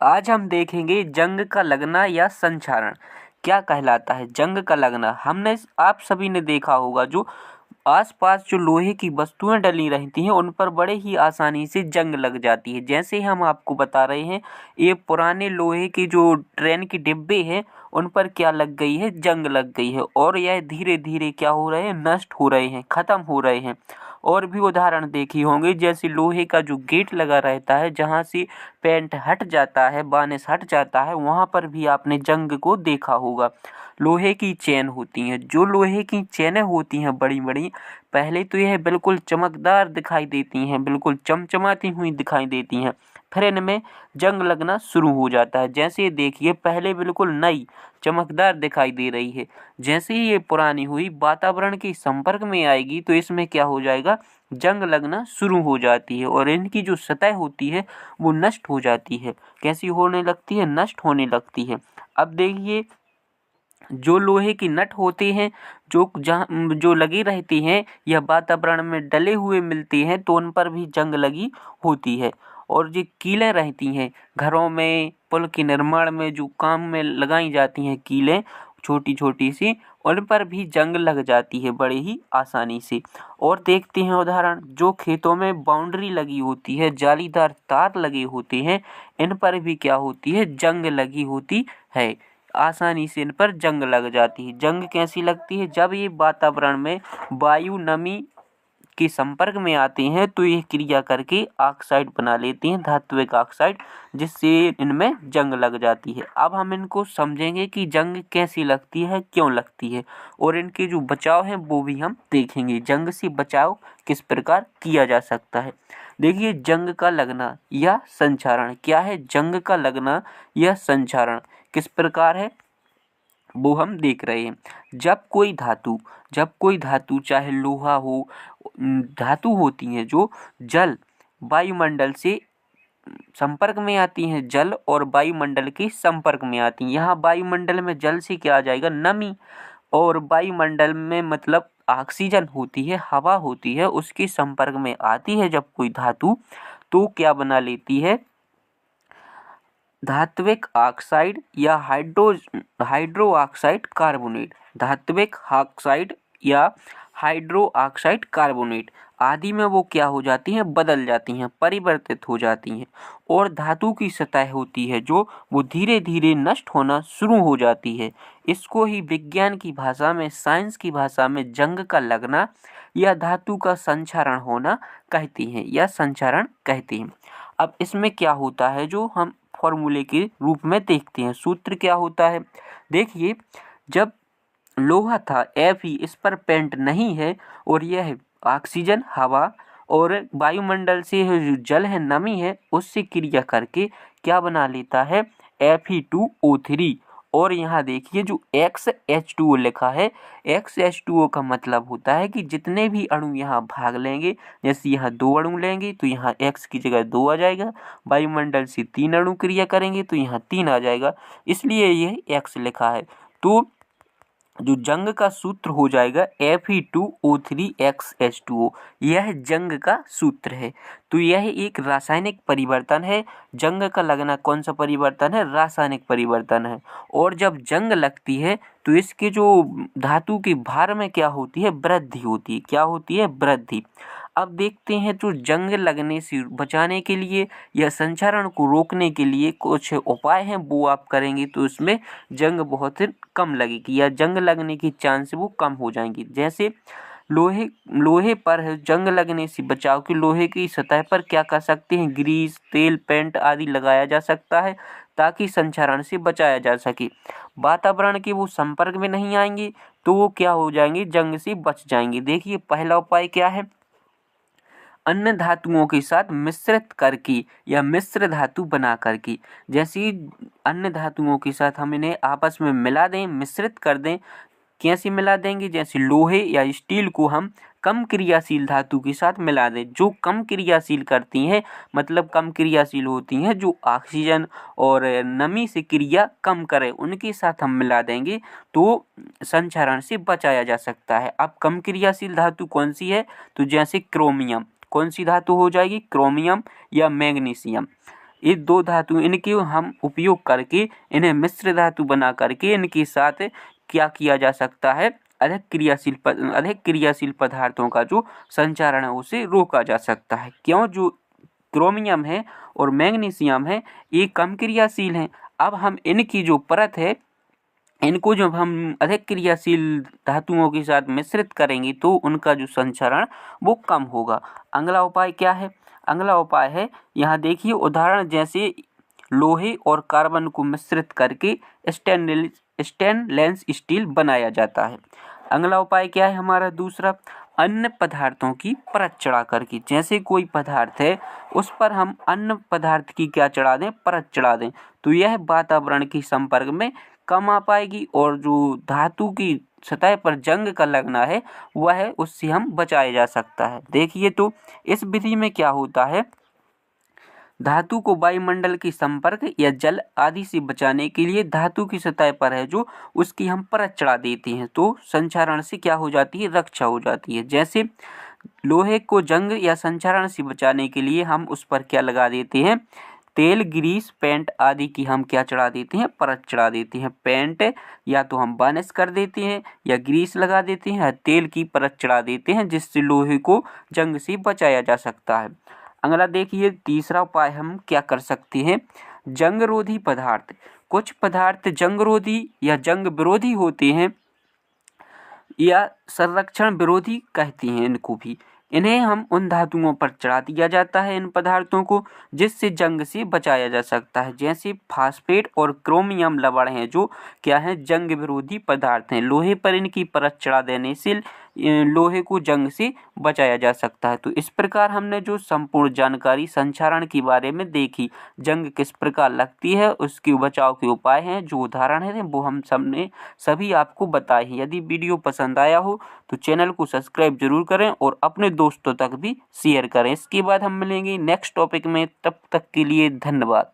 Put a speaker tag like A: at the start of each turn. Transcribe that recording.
A: आज हम देखेंगे जंग का लगना या संक्षारण क्या कहलाता है। जंग का लगना हमने आप सभी ने देखा होगा, जो आसपास जो लोहे की वस्तुएं डली रहती हैं उन पर बड़े ही आसानी से जंग लग जाती है। जैसे हम आपको बता रहे हैं, ये पुराने लोहे के जो ट्रेन के डिब्बे हैं उन पर क्या लग गई है, जंग लग गई है और यह धीरे धीरे क्या हो रहे हैं, नष्ट हो रहे हैं, खत्म हो रहे हैं। और भी उदाहरण देखी होंगे, जैसे लोहे का जो गेट लगा रहता है, जहाँ से पेंट हट जाता है, बानिस हट जाता है, वहाँ पर भी आपने जंग को देखा होगा। लोहे की चेन होती हैं, जो लोहे की चेनें होती हैं बड़ी बड़ी, पहले तो यह बिल्कुल चमकदार दिखाई देती हैं, बिल्कुल चमचमाती हुई दिखाई देती हैं, फिर इनमें जंग लगना शुरू हो जाता है। जैसे देखिए, पहले बिल्कुल नई चमकदार दिखाई दे रही है, जैसे ही ये पुरानी हुई वातावरण के संपर्क में आएगी तो इसमें क्या हो जाएगा, जंग लगना शुरू हो जाती है और इनकी जो सतह होती है वो नष्ट हो जाती है। कैसी होने लगती है, नष्ट होने लगती है। अब देखिए, जो लोहे की नट होते हैं, जो लगी रहती हैं या वातावरण में डले हुए मिलती हैं, तो उन पर भी जंग लगी होती है। और जो कीलें रहती हैं घरों में, पुल के निर्माण में जो काम में लगाई जाती हैं कीलें, छोटी छोटी सी, उन पर भी जंग लग जाती है बड़े ही आसानी से। और देखते हैं उदाहरण, जो खेतों में बाउंड्री लगी होती है, जालीदार तार लगे होते हैं, इन पर भी क्या होती है, जंग लगी होती है। आसानी से इन पर जंग लग जाती है। जंग कैसी लगती है, जब ये वातावरण में वायु नमी के संपर्क में आते हैं तो ये क्रिया करके ऑक्साइड बना लेती हैं, धात्विक ऑक्साइड, जिससे इनमें जंग लग जाती है। अब हम इनको समझेंगे कि जंग कैसी लगती है, क्यों लगती है, और इनके जो बचाव हैं वो भी हम देखेंगे। जंग से बचाव किस प्रकार किया जा सकता है। देखिए, जंग का लगना या संक्षारण क्या है। जंग का लगना या संक्षारण किस प्रकार है वो हम देख रहे हैं। जब कोई धातु चाहे लोहा हो, धातु होती हैं जो जल वायुमंडल से संपर्क में आती हैं, जल और वायुमंडल के संपर्क में आती हैं। यहाँ वायुमंडल में जल से क्या आ जाएगा, नमी, और वायुमंडल में मतलब ऑक्सीजन होती है, हवा होती है, उसके संपर्क में आती है जब कोई धातु, तो क्या बना लेती है, धात्विक ऑक्साइड या हाइड्रो ऑक्साइड कार्बोनेट। धात्विक ऑक्साइड या हाइड्रो ऑक्साइड कार्बोनेट आदि में वो क्या हो जाती हैं, बदल जाती हैं, परिवर्तित हो जाती हैं। और धातु की सतह होती है जो वो धीरे धीरे नष्ट होना शुरू हो जाती है। इसको ही विज्ञान की भाषा में, साइंस की भाषा में जंग का लगना या धातु का संक्षारण होना कहते हैं या संक्षारण कहते हैं। अब इसमें क्या होता है, जो हम फॉर्मूले के रूप में देखते हैं, सूत्र क्या होता है। देखिए, जब लोहा था Fe, इस पर पेंट नहीं है, और यह ऑक्सीजन, हवा और वायुमंडल से जो जल है, नमी है, उससे क्रिया करके क्या बना लेता है, Fe2O3। और यहाँ देखिए, जो XH2O लिखा है, XH2O का मतलब होता है कि जितने भी अणु यहाँ भाग लेंगे, जैसे यहाँ 2 अणु लेंगे तो यहाँ X की जगह 2 आ जाएगा, वायुमंडल से 3 अणु क्रिया करेंगे तो यहाँ 3 आ जाएगा, इसलिए यह X लिखा है। तो जो जंग का सूत्र हो जाएगा Fe2O3XH2O, यह जंग का सूत्र है। तो यह एक रासायनिक परिवर्तन है। जंग का लगना कौन सा परिवर्तन है, रासायनिक परिवर्तन है। और जब जंग लगती है तो इसके जो धातु के भार में क्या होती है, वृद्धि होती है। क्या होती है, वृद्धि। अब देखते हैं, तो जंग लगने से बचाने के लिए या संक्षारण को रोकने के लिए कुछ उपाय हैं, वो आप करेंगे तो उसमें जंग बहुत कम लगेगी या जंग लगने की चांस वो कम हो जाएंगी। जैसे लोहे पर जंग लगने से बचाव के लोहे की सतह पर क्या कर सकते हैं, ग्रीस, तेल, पेंट आदि लगाया जा सकता है ताकि संक्षारण से बचाया जा सके। वातावरण के वो संपर्क में नहीं आएंगे तो वो क्या हो जाएंगे, जंग से बच जाएंगे। देखिए, पहला उपाय क्या है, अन्य धातुओं के साथ मिश्रित करके या मिश्र धातु बना करके। जैसे अन्य धातुओं के साथ हम इन्हें आपस में मिला दें, मिश्रित कर दें। कैसे मिला देंगे, जैसे लोहे या स्टील को हम कम क्रियाशील धातु के साथ मिला दें, जो कम क्रियाशील करती हैं, मतलब कम क्रियाशील होती हैं, जो ऑक्सीजन और नमी से क्रिया कम करें, उनके साथ हम मिला देंगे तो संक्षारण से बचाया जा सकता है। अब कम क्रियाशील धातु कौन सी है, तो जैसे क्रोमियम, कौन सी धातु हो जाएगी, क्रोमियम या मैग्नीशियम। ये दो धातु इनके हम उपयोग करके इन्हें मिश्र धातु बना करके इनके साथ क्या किया जा सकता है, अधिक क्रियाशील पदार्थों का जो संचारण है उसे रोका जा सकता है। क्यों? जो क्रोमियम है और मैग्नीशियम है ये कम क्रियाशील हैं। अब हम इनकी जो परत है इनको जब हम अधिक क्रियाशील धातुओं के साथ मिश्रित करेंगे तो उनका जो संचरण वो कम होगा। अगला उपाय क्या है? अगला उपाय है, यहाँ देखिए उदाहरण जैसे लोहे और कार्बन को मिश्रित करके स्टेनलेस स्टील बनाया जाता है। अगला उपाय क्या है हमारा दूसरा? अन्य पदार्थों की परत चढ़ा करके, जैसे कोई पदार्थ है उस पर हम अन्य पदार्थ की क्या चढ़ा दें, परत चढ़ा दें, तो यह वातावरण के संपर्क में कम आ पाएगी और जो धातु की सतह पर जंग का लगना है वह उससे हम बचाया जा सकता है। देखिए तो इस विधि में क्या होता है, धातु को वायुमंडल के संपर्क या जल आदि से बचाने के लिए धातु की सतह पर है जो उसकी हम परत चढ़ा देते हैं तो संचारण से क्या हो जाती है, रक्षा हो जाती है। जैसे लोहे को जंग या संचारण से बचाने के लिए हम उस पर क्या लगा देते हैं, तेल, ग्रीस, पेंट आदि की हम क्या चढ़ा देते हैं, परत चढ़ा देते हैं। पेंट या तो हम बार्निश कर देते हैं या ग्रीस लगा देते हैं, तेल की परत चढ़ा देते हैं जिससे लोहे को जंग से बचाया जा सकता है। अगला देखिए तीसरा उपाय हम क्या कर सकते हैं, जंगरोधी पदार्थ। कुछ पदार्थ जंगरोधी या जंग विरोधी होते हैं या संरक्षण विरोधी कहते हैं इनको भी। इन्हें हम उन धातुओं पर चढ़ा दिया जाता है इन पदार्थों को जिससे जंग से बचाया जा सकता है। जैसे फास्फेट और क्रोमियम लवण हैं जो क्या है, जंग विरोधी पदार्थ हैं। लोहे पर इनकी परत चढ़ा देने से लोहे को जंग से बचाया जा सकता है। तो इस प्रकार हमने जो संपूर्ण जानकारी संचारण के बारे में देखी, जंग किस प्रकार लगती है, उसके बचाव के उपाय हैं, जो उदाहरण है वो हम सबने सभी आपको बताए हैं। यदि वीडियो पसंद आया हो तो चैनल को सब्सक्राइब जरूर करें और अपने दोस्तों तक भी शेयर करें। इसके बाद हम मिलेंगे नेक्स्ट टॉपिक में, तब तक के लिए धन्यवाद।